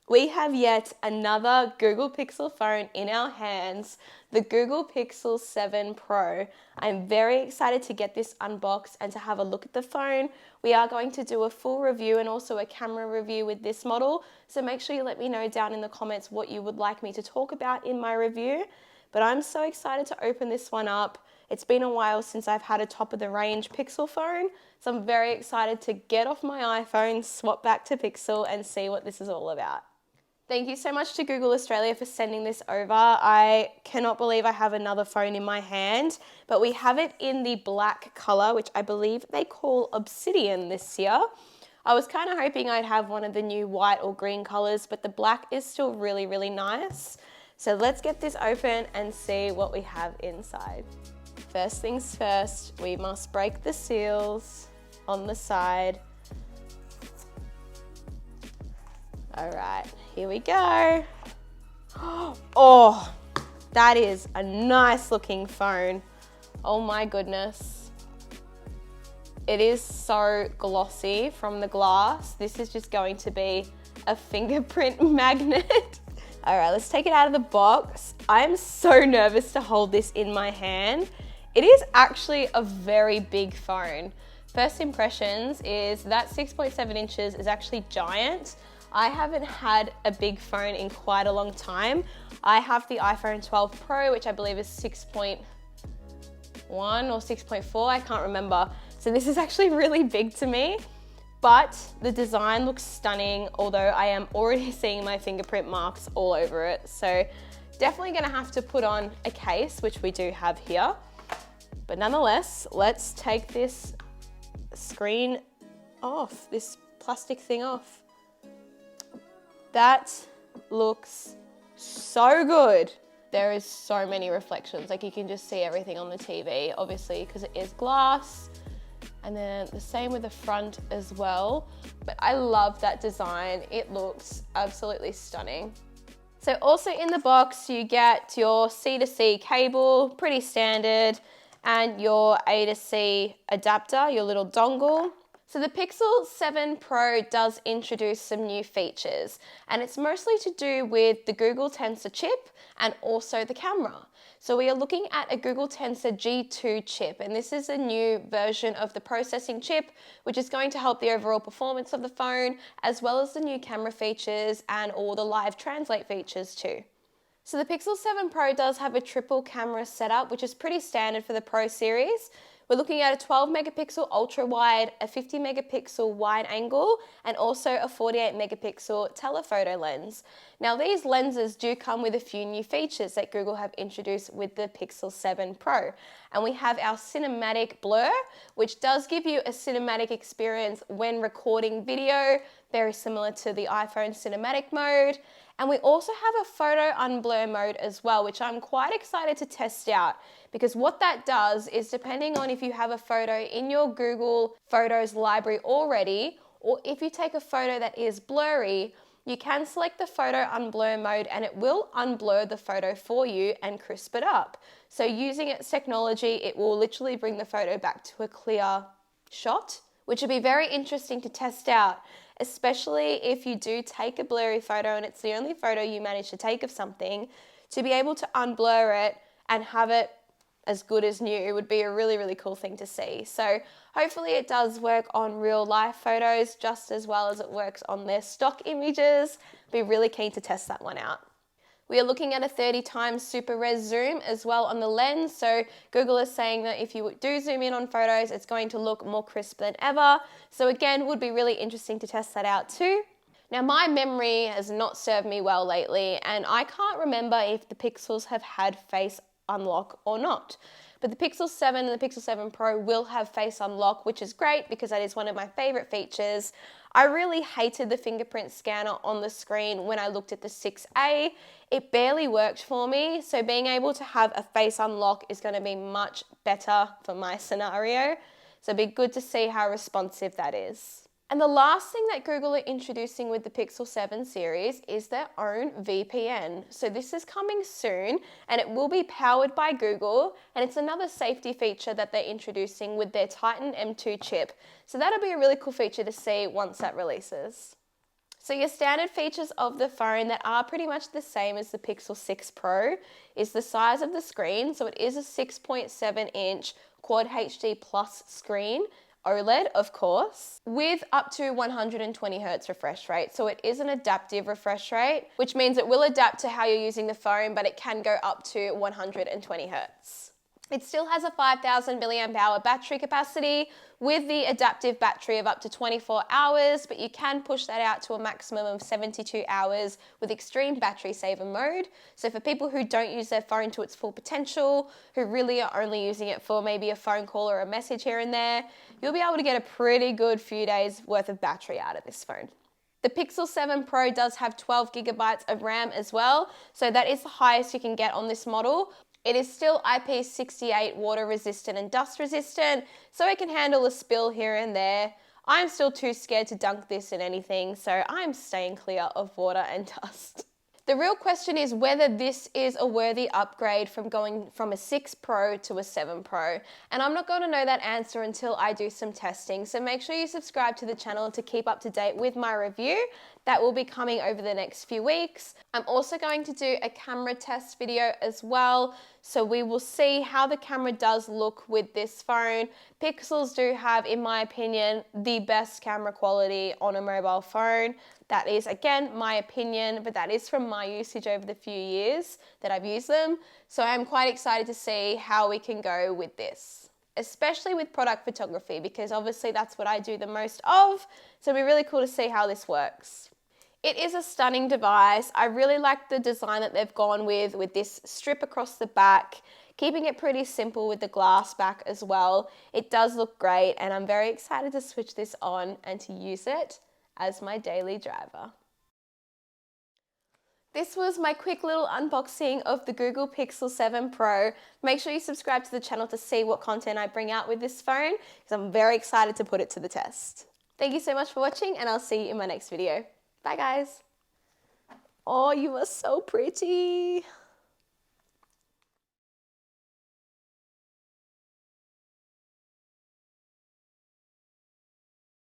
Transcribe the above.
We have yet another Google Pixel phone in our hands, the Google Pixel 7 Pro. I'm very excited to get this unboxed and to have a look at the phone. We are going to do a full review and also a camera review with this model, so make sure you let me know down in the comments what you would like me to talk about in my review. But I'm so excited to open this one up. It's been a while since I've had a top of the range Pixel phone, so I'm very excited to get off my iPhone, swap back to Pixel and see what this is all about. Thank you so much to Google Australia for sending this over. I cannot believe I have another phone in my hand, but we have it in the black color, which I believe they call Obsidian this year. I was kind of hoping I'd have one of the new white or green colors, but the black is still really, really nice. So let's get this open and see what we have inside. First things first, we must break the seals on the side. All right, here we go. Oh, that is a nice looking phone. Oh my goodness. It is so glossy from the glass. This is just going to be a fingerprint magnet. All right, let's take it out of the box. I'm so nervous to hold this in my hand. It is actually a very big phone. First impressions is that 6.7 inches is actually giant. I haven't had a big phone in quite a long time. I have the iPhone 12 Pro, which I believe is 6.1 or 6.4, I can't remember. So this is actually really big to me, but the design looks stunning, although I am already seeing my fingerprint marks all over it. So definitely gonna have to put on a case, which we do have here. But nonetheless, let's take this screen off, this plastic thing off. That looks so good. There is so many reflections, like you can just see everything on the TV, obviously, because it is glass. And then the same with the front as well. But I love that design. It looks absolutely stunning. So also in the box, you get your C to C cable, pretty standard, and your A to C adapter, your little dongle. So the Pixel 7 Pro does introduce some new features, and it's mostly to do with the Google Tensor chip and also the camera. So we are looking at a Google Tensor G2 chip, and this is a new version of the processing chip, which is going to help the overall performance of the phone, as well as the new camera features and all the live translate features too. So the Pixel 7 Pro does have a triple camera setup, which is pretty standard for the Pro series. We're looking at a 12 megapixel ultra wide, a 50 megapixel wide angle, and also a 48 megapixel telephoto lens. Now these lenses do come with a few new features that Google have introduced with the Pixel 7 Pro. And we have our cinematic blur, which does give you a cinematic experience when recording video, very similar to the iPhone cinematic mode. And we also have a photo unblur mode as well, which I'm quite excited to test out, because what that does is, depending on if you have a photo in your Google Photos library already, or if you take a photo that is blurry, you can select the photo unblur mode and it will unblur the photo for you and crisp it up. So using its technology, it will literally bring the photo back to a clear shot, which would be very interesting to test out, especially if you do take a blurry photo and it's the only photo you manage to take of something. To be able to unblur it and have it as good as new would be a really, really cool thing to see. So hopefully it does work on real life photos just as well as it works on their stock images. Be really keen to test that one out. We are looking at a 30 times super res zoom as well on the lens. So Google is saying that if you do zoom in on photos, it's going to look more crisp than ever. So again, would be really interesting to test that out too. Now my memory has not served me well lately, and I can't remember if the Pixels have had face unlock or not. But the Pixel 7 and the Pixel 7 Pro will have face unlock, which is great because that is one of my favorite features. I really hated the fingerprint scanner on the screen when I looked at the 6A. It barely worked for me, so being able to have a face unlock is going to be much better for my scenario. So it'd be good to see how responsive that is. And the last thing that Google are introducing with the Pixel 7 series is their own VPN. So this is coming soon and it will be powered by Google, and it's another safety feature that they're introducing with their Titan M2 chip. So that'll be a really cool feature to see once that releases. So your standard features of the phone that are pretty much the same as the Pixel 6 Pro is the size of the screen. So it is a 6.7-inch Quad HD Plus screen, OLED of course, with up to 120 Hz refresh rate. So it is an adaptive refresh rate, which means it will adapt to how you're using the phone, but it can go up to 120 Hz. It still has a 5,000 milliamp hour battery capacity with the adaptive battery of up to 24 hours, but you can push that out to a maximum of 72 hours with extreme battery saver mode. So for people who don't use their phone to its full potential, who really are only using it for maybe a phone call or a message here and there, you'll be able to get a pretty good few days worth of battery out of this phone. The Pixel 7 Pro does have 12 gigabytes of RAM as well, so that is the highest you can get on this model. It is still IP68 water resistant and dust resistant, so it can handle a spill here and there. I'm still too scared to dunk this in anything, so I'm staying clear of water and dust. The real question is whether this is a worthy upgrade from going from a 6 Pro to a 7 Pro. And I'm not going to know that answer until I do some testing. So make sure you subscribe to the channel to keep up to date with my review. That will be coming over the next few weeks. I'm also going to do a camera test video as well. So we will see how the camera does look with this phone. Pixels do have, in my opinion, the best camera quality on a mobile phone. That is, again, my opinion, but that is from my usage over the few years that I've used them. So I'm quite excited to see how we can go with this, especially with product photography, because obviously that's what I do the most of. So it'll be really cool to see how this works. It is a stunning device. I really like the design that they've gone with this strip across the back, keeping it pretty simple with the glass back as well. It does look great, and I'm very excited to switch this on and to use it as my daily driver. This was my quick little unboxing of the Google Pixel 7 Pro. Make sure you subscribe to the channel to see what content I bring out with this phone, because I'm very excited to put it to the test. Thank you so much for watching, and I'll see you in my next video. Bye guys. Oh, you are so pretty.